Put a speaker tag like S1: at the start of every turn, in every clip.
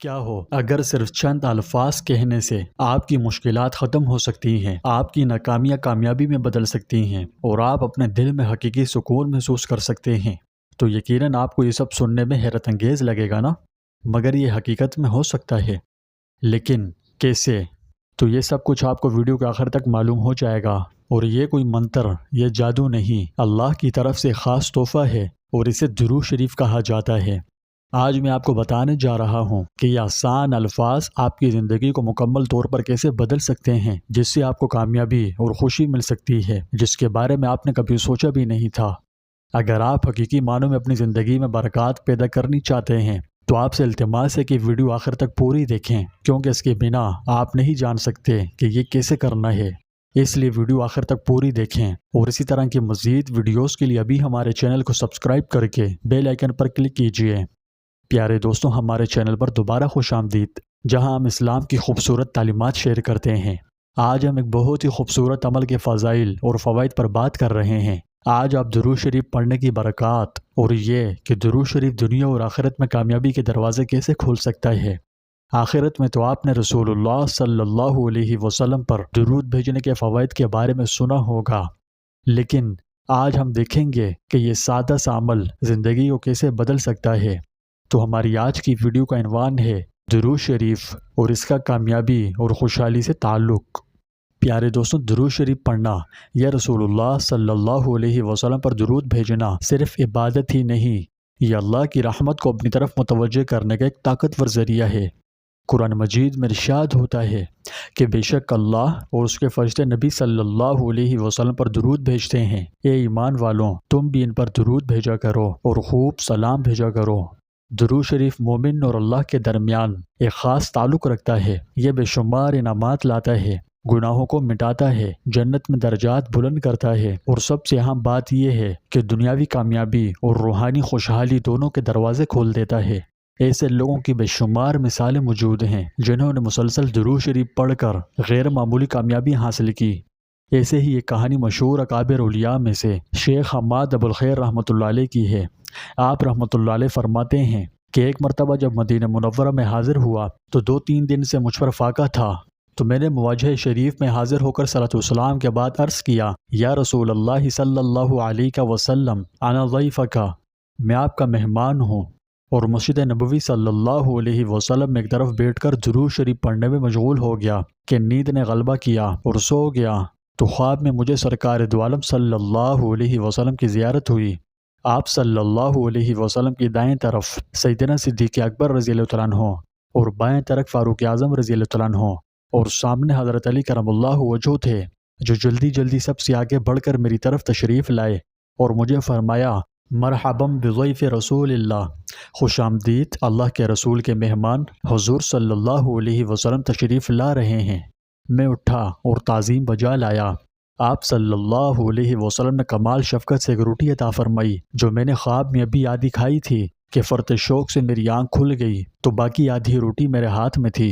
S1: کیا ہو اگر صرف چند الفاظ کہنے سے آپ کی مشکلات ختم ہو سکتی ہیں، آپ کی ناکامیاں کامیابی میں بدل سکتی ہیں اور آپ اپنے دل میں حقیقی سکون محسوس کر سکتے ہیں، تو یقیناً آپ کو یہ سب سننے میں حیرت انگیز لگے گا نا؟ مگر یہ حقیقت میں ہو سکتا ہے، لیکن کیسے؟ تو یہ سب کچھ آپ کو ویڈیو کے آخر تک معلوم ہو جائے گا، اور یہ کوئی منتر یا جادو نہیں، اللہ کی طرف سے خاص تحفہ ہے اور اسے درود شریف کہا جاتا ہے۔ آج میں آپ کو بتانے جا رہا ہوں کہ یہ آسان الفاظ آپ کی زندگی کو مکمل طور پر کیسے بدل سکتے ہیں، جس سے آپ کو کامیابی اور خوشی مل سکتی ہے جس کے بارے میں آپ نے کبھی سوچا بھی نہیں تھا۔ اگر آپ حقیقی معنوں میں اپنی زندگی میں برکات پیدا کرنی چاہتے ہیں تو آپ سے التماس ہے کہ ویڈیو آخر تک پوری دیکھیں، کیونکہ اس کے بنا آپ نہیں جان سکتے کہ یہ کیسے کرنا ہے۔ اس لیے ویڈیو آخر تک پوری دیکھیں، اور اسی طرح کی مزید ویڈیوز کے لیے ابھی ہمارے چینل کو سبسکرائب کر کے بیل آئیکن پر کلک کیجیے۔ پیارے دوستوں، ہمارے چینل پر دوبارہ خوش آمدید، جہاں ہم اسلام کی خوبصورت تعلیمات شیئر کرتے ہیں۔ آج ہم ایک بہت ہی خوبصورت عمل کے فضائل اور فوائد پر بات کر رہے ہیں۔ آج آپ درود شریف پڑھنے کی برکات اور یہ کہ درود شریف دنیا اور آخرت میں کامیابی کے دروازے کیسے کھول سکتا ہے۔ آخرت میں تو آپ نے رسول اللہ صلی اللہ علیہ وسلم پر درود بھیجنے کے فوائد کے بارے میں سنا ہوگا، لیکن آج ہم دیکھیں گے کہ یہ سادہ سا عمل زندگی کو کیسے بدل سکتا ہے۔ تو ہماری آج کی ویڈیو کا عنوان ہے درود شریف اور اس کا کامیابی اور خوشحالی سے تعلق۔ پیارے دوستوں، درود شریف پڑھنا یا رسول اللہ صلی اللہ علیہ وسلم پر درود بھیجنا صرف عبادت ہی نہیں، یہ اللہ کی رحمت کو اپنی طرف متوجہ کرنے کا ایک طاقتور ذریعہ ہے۔ قرآن مجید میں ارشاد ہوتا ہے کہ بے شک اللہ اور اس کے فرشتے نبی صلی اللہ علیہ وسلم پر درود بھیجتے ہیں۔ اے ایمان والوں، تم بھی ان پر درود بھیجا کرو اور خوب سلام بھیجا کرو۔ درود شریف مومن اور اللہ کے درمیان ایک خاص تعلق رکھتا ہے۔ یہ بے شمار انعامات لاتا ہے، گناہوں کو مٹاتا ہے، جنت میں درجات بلند کرتا ہے، اور سب سے اہم بات یہ ہے کہ دنیاوی کامیابی اور روحانی خوشحالی دونوں کے دروازے کھول دیتا ہے۔ ایسے لوگوں کی بے شمار مثالیں موجود ہیں جنہوں نے مسلسل درود شریف پڑھ کر غیر معمولی کامیابی حاصل کی۔ ایسے ہی ایک کہانی مشہور اکابر اولیاء میں سے شیخ حماد ابوالخیر رحمۃ اللہ علیہ کی ہے۔ آپ رحمۃ اللہ علیہ فرماتے ہیں کہ ایک مرتبہ جب مدینہ منورہ میں حاضر ہوا تو 2-3 دن سے مجھ پر فاقہ تھا، تو میں نے مواجہ شریف میں حاضر ہو کر صلاۃ والسلام کے بعد عرض کیا، یا رسول اللہ صلی اللہ علیہ وسلم، انا ضیفک، میں آپ کا مہمان ہوں، اور مسجد نبوی صلی اللہ علیہ وسلم میں ایک طرف بیٹھ کر درود شریف پڑھنے میں مشغول ہو گیا کہ نیند نے غلبہ کیا اور سو گیا، تو خواب میں مجھے سرکار دو عالم صلی اللہ علیہ وسلم کی زیارت ہوئی۔ آپ صلی اللہ علیہ وسلم کی دائیں طرف سیدنا صدیق اکبر رضی اللہ عنہ اور بائیں طرف فاروق اعظم رضی اللہ عنہ، اور سامنے حضرت علی کرم اللہ وجہہ تھے، جو جلدی جلدی سب سے آگے بڑھ کر میری طرف تشریف لائے اور مجھے فرمایا، مرحبا بضیف رسول اللہ، خوش آمدید، اللہ کے رسول کے مہمان حضور صلی اللہ علیہ وسلم تشریف لا رہے ہیں۔ میں اٹھا اور تعظیم بجا لایا۔ آپ صلی اللہ علیہ وسلم نے کمال شفقت سے ایک روٹی عطا فرمائی جو میں نے خواب میں ابھی آدھی کھائی تھی کہ فرط شوق سے میری آنکھ کھل گئی تو باقی آدھی روٹی میرے ہاتھ میں تھی۔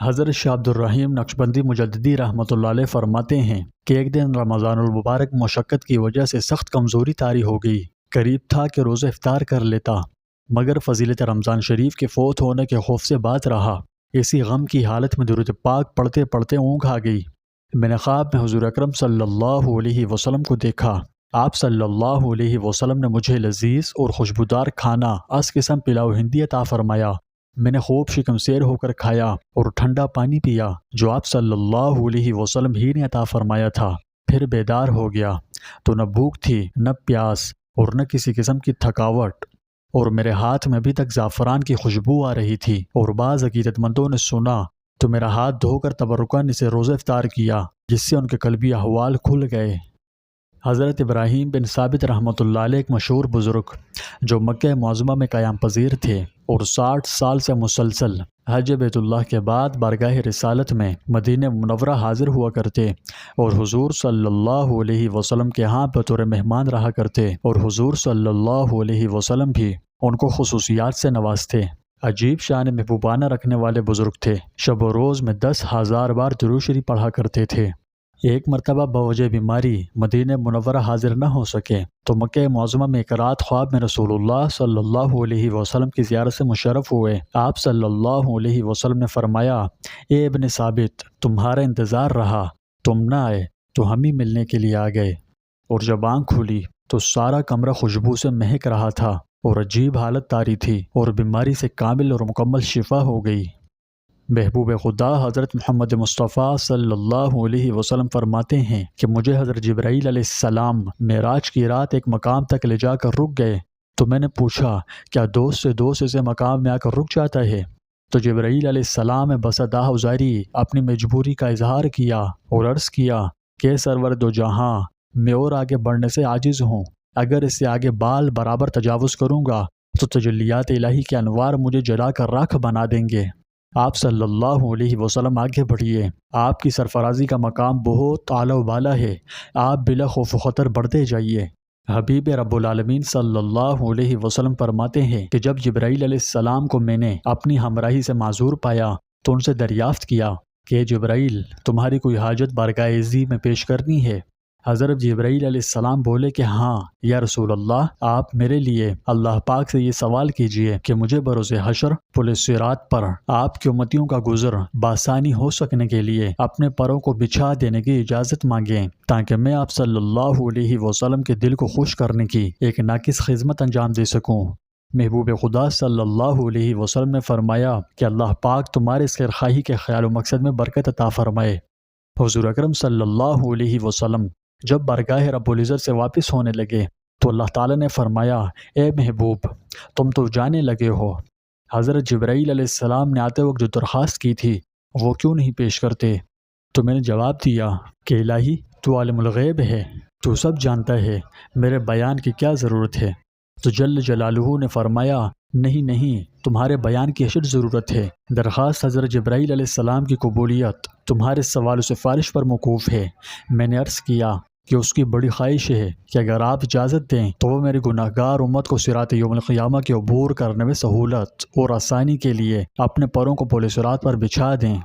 S1: حضرت شاہ عبد الرحیم نقشبندی مجددی رحمۃ اللہ علیہ فرماتے ہیں کہ ایک دن رمضان المبارک مشقت کی وجہ سے سخت کمزوری طاری ہو گئی، قریب تھا کہ روزہ افطار کر لیتا، مگر فضیلت رمضان شریف کے فوت ہونے کے خوف سے بات رہا۔ اسی غم کی حالت میں درود پاک پڑھتے پڑھتے اونگ آ گئی۔ میں نے خواب میں حضور اکرم صلی اللہ علیہ وسلم کو دیکھا۔ آپ صلی اللہ علیہ وسلم نے مجھے لذیذ اور خوشبودار کھانا از قسم پلاؤ ہندی عطا فرمایا۔ میں نے خوب شکم سیر ہو کر کھایا اور ٹھنڈا پانی پیا جو آپ صلی اللہ علیہ وسلم ہی نے عطا فرمایا تھا۔ پھر بیدار ہو گیا تو نہ بھوک تھی، نہ پیاس، اور نہ کسی قسم کی تھکاوٹ، اور میرے ہاتھ میں ابھی تک زعفران کی خوشبو آ رہی تھی، اور بعض عقیدت مندوں نے سنا تو میرا ہاتھ دھو کر تبرکاً اسے روزہ افطار کیا، جس سے ان کے قلبی احوال کھل گئے۔ حضرت ابراہیم بن ثابت رحمۃ اللہ علیہ ایک مشہور بزرگ جو مکہ معظمہ میں قیام پذیر تھے اور 60 سال سے مسلسل حج بیت اللہ کے بعد بارگاہ رسالت میں مدینہ منورہ حاضر ہوا کرتے، اور حضور صلی اللہ علیہ وسلم کے ہاں بطور مہمان رہا کرتے، اور حضور صلی اللہ علیہ وسلم بھی ان کو خصوصیات سے نوازتے۔ عجیب شان محبوبانہ رکھنے والے بزرگ تھے، شب و روز میں 10,000 بار درود شریف پڑھا کرتے تھے۔ ایک مرتبہ بوجہ بیماری مدینہ منورہ حاضر نہ ہو سکے تو مکہ معظمہ میں ایک رات خواب میں رسول اللہ صلی اللہ علیہ وسلم کی زیارت سے مشرف ہوئے۔ آپ صلی اللہ علیہ وسلم نے فرمایا، اے ابن ثابت، تمہارا انتظار رہا، تم نہ آئے تو ہم ہی ملنے کے لیے آ گئے۔ اور جب آنکھ کھلی تو سارا کمرہ خوشبو سے مہک رہا تھا اور عجیب حالت طاری تھی اور بیماری سے کامل اور مکمل شفا ہو گئی۔ محبوب خدا حضرت محمد مصطفیٰ صلی اللہ علیہ وسلم فرماتے ہیں کہ مجھے حضرت جبرائیل علیہ السلام معراج کی رات ایک مقام تک لے جا کر رک گئے تو میں نے پوچھا، کیا دوست سے دوست اسے مقام میں آ کر رک جاتا ہے؟ تو جبرائیل علیہ السلام نے بصدا ازاری اپنی مجبوری کا اظہار کیا اور عرض کیا کہ سرور دو جہاں، میں اور آگے بڑھنے سے عاجز ہوں، اگر اس سے آگے بال برابر تجاوز کروں گا تو تجلیات الہی کے انوار مجھے جلا کر راکھ بنا دیں گے۔ آپ صلی اللہ علیہ وسلم آگے بڑھیے، آپ کی سرفرازی کا مقام بہت اعلیٰ و بالا ہے، آپ بلا خوف و خطر بڑھتے جائیے۔ حبیب رب العالمین صلی اللہ علیہ وسلم فرماتے ہیں کہ جب جبرائیل علیہ السلام کو میں نے اپنی ہمراہی سے معذور پایا تو ان سے دریافت کیا کہ جبرائیل، تمہاری کوئی حاجت بارگاہ عزی میں پیش کرنی ہے؟ حضرت جبرائیل علیہ السلام بولے کہ ہاں یا رسول اللہ، آپ میرے لیے اللہ پاک سے یہ سوال کیجئے کہ مجھے بروز حشر پل صراط پر آپ کی امتیوں کا گزر بآسانی ہو سکنے کے لیے اپنے پروں کو بچھا دینے کی اجازت مانگیں تاکہ میں آپ صلی اللہ علیہ وسلم کے دل کو خوش کرنے کی ایک ناقص خدمت انجام دے سکوں۔ محبوب خدا صلی اللہ علیہ وسلم نے فرمایا کہ اللہ پاک تمہارے اس خیرخواہی کے خیال و مقصد میں برکت عطا فرمائے۔ حضور اکرم صلی اللہ علیہ وسلم جب بارگاہ رب العزت سے واپس ہونے لگے تو اللہ تعالیٰ نے فرمایا، اے محبوب، تم تو جانے لگے ہو، حضرت جبرائیل علیہ السلام نے آتے وقت جو درخواست کی تھی وہ کیوں نہیں پیش کرتے؟ تو میں نے جواب دیا کہ الہی، تو عالم الغیب ہے، تو سب جانتا ہے، میرے بیان کی کیا ضرورت ہے؟ تو جل جلالہ نے فرمایا، نہیں، تمہارے بیان کی اشد ضرورت ہے۔ درخواست حضرت جبرائیل علیہ السلام کی قبولیت تمہارے سوال و سفارش پر موقوف ہے۔ میں نے عرض کیا کہ اس کی بڑی خواہش ہے کہ اگر آپ اجازت دیں تو وہ میری گناہ گار امت کو صراط یوم القیامہ کے عبور کرنے میں سہولت اور آسانی کے لیے اپنے پروں کو پل صراط پر بچھا دیں۔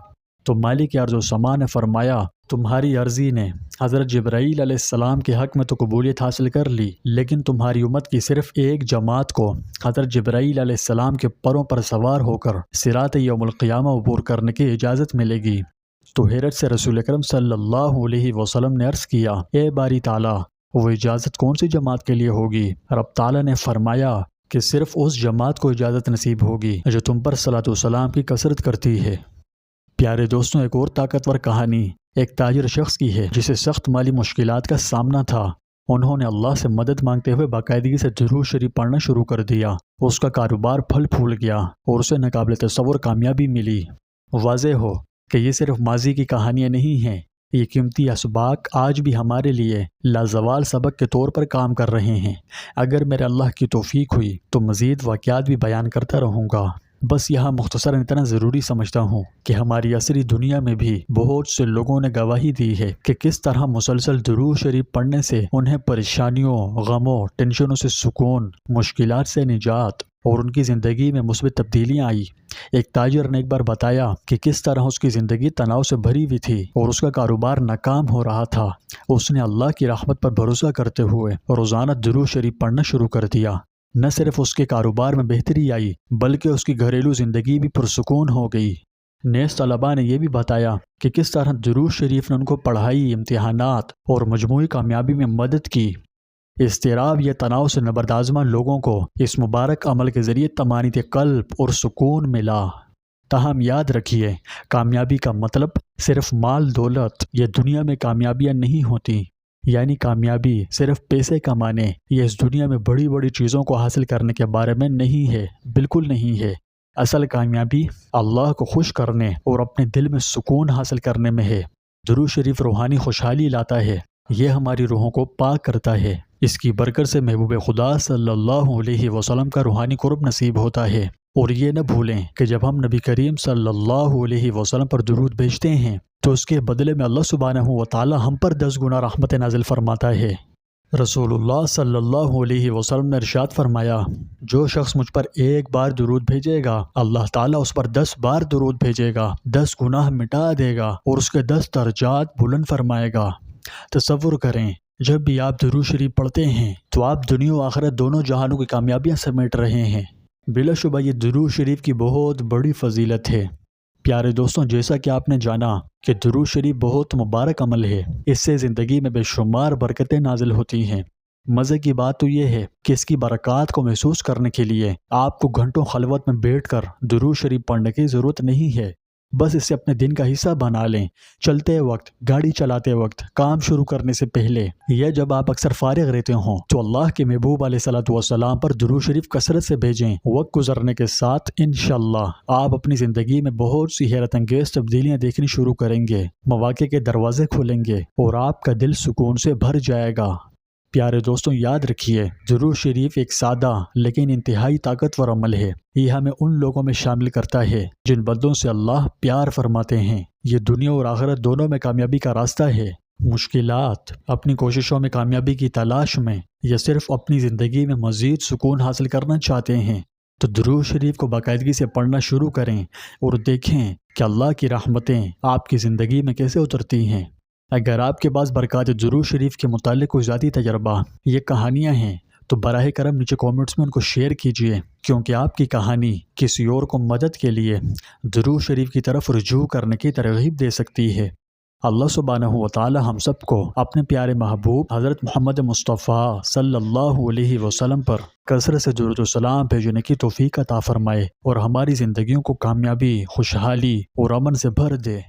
S1: تو مالک ارض و سما نے فرمایا، تمہاری عرضی نے حضرت جبرائیل علیہ السلام کے حق میں تو قبولیت حاصل کر لی، لیکن تمہاری امت کی صرف ایک جماعت کو حضرت جبرائیل علیہ السلام کے پروں پر سوار ہو کر صراط یوم القیامہ عبور کرنے کی اجازت ملے گی۔ تو حیرت سے رسول اکرم صلی اللہ علیہ وسلم نے عرض کیا، اے باری تعالیٰ، وہ اجازت کون سی جماعت کے لیے ہوگی؟ رب تعالیٰ نے فرمایا کہ صرف اس جماعت کو اجازت نصیب ہوگی جو تم پر صلاۃ و سلام کی کثرت کرتی ہے۔ پیارے دوستوں، ایک اور طاقتور کہانی ایک تاجر شخص کی ہے جسے سخت مالی مشکلات کا سامنا تھا۔ انہوں نے اللہ سے مدد مانگتے ہوئے باقاعدگی سے درود شریف پڑھنا شروع کر دیا۔ اس کا کاروبار پھل پھول گیا اور اسے ناقابل تصور کامیابی ملی۔ واضح ہو کہ یہ صرف ماضی کی کہانیاں نہیں ہیں، یہ قیمتی اسباق آج بھی ہمارے لیے لازوال سبق کے طور پر کام کر رہے ہیں۔ اگر میرے اللہ کی توفیق ہوئی تو مزید واقعات بھی بیان کرتا رہوں گا، بس یہاں مختصراً اتنا ضروری سمجھتا ہوں کہ ہماری عصری دنیا میں بھی بہت سے لوگوں نے گواہی دی ہے کہ کس طرح مسلسل درود شریف پڑھنے سے انہیں پریشانیوں، غموں، ٹینشنوں سے سکون، مشکلات سے نجات اور ان کی زندگی میں مثبت تبدیلیاں آئی۔ ایک تاجر نے ایک بار بتایا کہ کس طرح اس کی زندگی تناؤ سے بھری ہوئی تھی اور اس کا کاروبار ناکام ہو رہا تھا۔ اس نے اللہ کی رحمت پر بھروسہ کرتے ہوئے روزانہ درود شریف پڑھنا شروع کر دیا۔ نہ صرف اس کے کاروبار میں بہتری آئی بلکہ اس کی گھریلو زندگی بھی پرسکون ہو گئی۔ نیز طلباء نے یہ بھی بتایا کہ کس طرح درود شریف نے ان کو پڑھائی، امتحانات اور مجموعی کامیابی میں مدد کی۔ اضطراب یا تناؤ سے نبردآزماں لوگوں کو اس مبارک عمل کے ذریعے طمانینت قلب اور سکون ملا۔ تاہم یاد رکھیے، کامیابی کا مطلب صرف مال دولت یا دنیا میں کامیابیاں نہیں ہوتی، یعنی کامیابی صرف پیسے کمانے یا اس دنیا میں بڑی بڑی چیزوں کو حاصل کرنے کے بارے میں نہیں ہے، بالکل نہیں ہے۔ اصل کامیابی اللہ کو خوش کرنے اور اپنے دل میں سکون حاصل کرنے میں ہے۔ درود شریف روحانی خوشحالی لاتا ہے، یہ ہماری روحوں کو پاک کرتا ہے۔ اس کی برکت سے محبوب خدا صلی اللہ علیہ وسلم کا روحانی قرب نصیب ہوتا ہے۔ اور یہ نہ بھولیں کہ جب ہم نبی کریم صلی اللہ علیہ وسلم پر درود بھیجتے ہیں تو اس کے بدلے میں اللہ سبحانہ و تعالی ہم پر 10 گنا رحمت نازل فرماتا ہے۔ رسول اللہ صلی اللہ علیہ وسلم نے ارشاد فرمایا، جو شخص مجھ پر ایک بار درود بھیجے گا اللہ تعالیٰ اس پر 10 بار درود بھیجے گا، 10 گناہ مٹا دے گا اور اس کے 10 درجات بلند فرمائے گا۔ تصور کریں، جب بھی آپ درود شریف پڑھتے ہیں تو آپ دنیا و آخرت دونوں جہانوں کی کامیابیاں سمیٹ رہے ہیں۔ بلا شبہ یہ درود شریف کی بہت بڑی فضیلت ہے۔ پیارے دوستوں، جیسا کہ آپ نے جانا کہ درود شریف بہت مبارک عمل ہے، اس سے زندگی میں بے شمار برکتیں نازل ہوتی ہیں۔ مزے کی بات تو یہ ہے کہ اس کی برکات کو محسوس کرنے کے لیے آپ کو گھنٹوں خلوت میں بیٹھ کر درود شریف پڑھنے کی ضرورت نہیں ہے، بس اسے اپنے دن کا حصہ بنا لیں۔ چلتے وقت، گاڑی چلاتے وقت، کام شروع کرنے سے پہلے یا جب آپ اکثر فارغ رہتے ہوں تو اللہ کے محبوب علیہ السلام پر درود شریف کثرت سے بھیجیں۔ وقت گزرنے کے ساتھ انشاءاللہ آپ اپنی زندگی میں بہت سی حیرت انگیز تبدیلیاں دیکھنی شروع کریں گے، مواقع کے دروازے کھولیں گے اور آپ کا دل سکون سے بھر جائے گا۔ پیارے دوستوں، یاد رکھیے، درود شریف ایک سادہ لیکن انتہائی طاقتور عمل ہے۔ یہ ہمیں ان لوگوں میں شامل کرتا ہے جن بندوں سے اللہ پیار فرماتے ہیں۔ یہ دنیا اور آخرت دونوں میں کامیابی کا راستہ ہے۔ مشکلات، اپنی کوششوں میں کامیابی کی تلاش میں یا صرف اپنی زندگی میں مزید سکون حاصل کرنا چاہتے ہیں تو درود شریف کو باقاعدگی سے پڑھنا شروع کریں اور دیکھیں کہ اللہ کی رحمتیں آپ کی زندگی میں کیسے اترتی ہیں۔ اگر آپ کے پاس برکات درود شریف کے متعلق کوئی ذاتی تجربہ یہ کہانیاں ہیں تو براہ کرم نیچے کومنٹس میں ان کو شیئر کیجئے، کیونکہ آپ کی کہانی کسی اور کو مدد کے لیے درود شریف کی طرف رجوع کرنے کی ترغیب دے سکتی ہے۔ اللہ سبحانہ و تعالی ہم سب کو اپنے پیارے محبوب حضرت محمد مصطفیٰ صلی اللہ علیہ وسلم پر کثرت سے درود و سلام بھیجنے کی توفیق عطا فرمائے اور ہماری زندگیوں کو کامیابی، خوشحالی اور امن سے بھر دے۔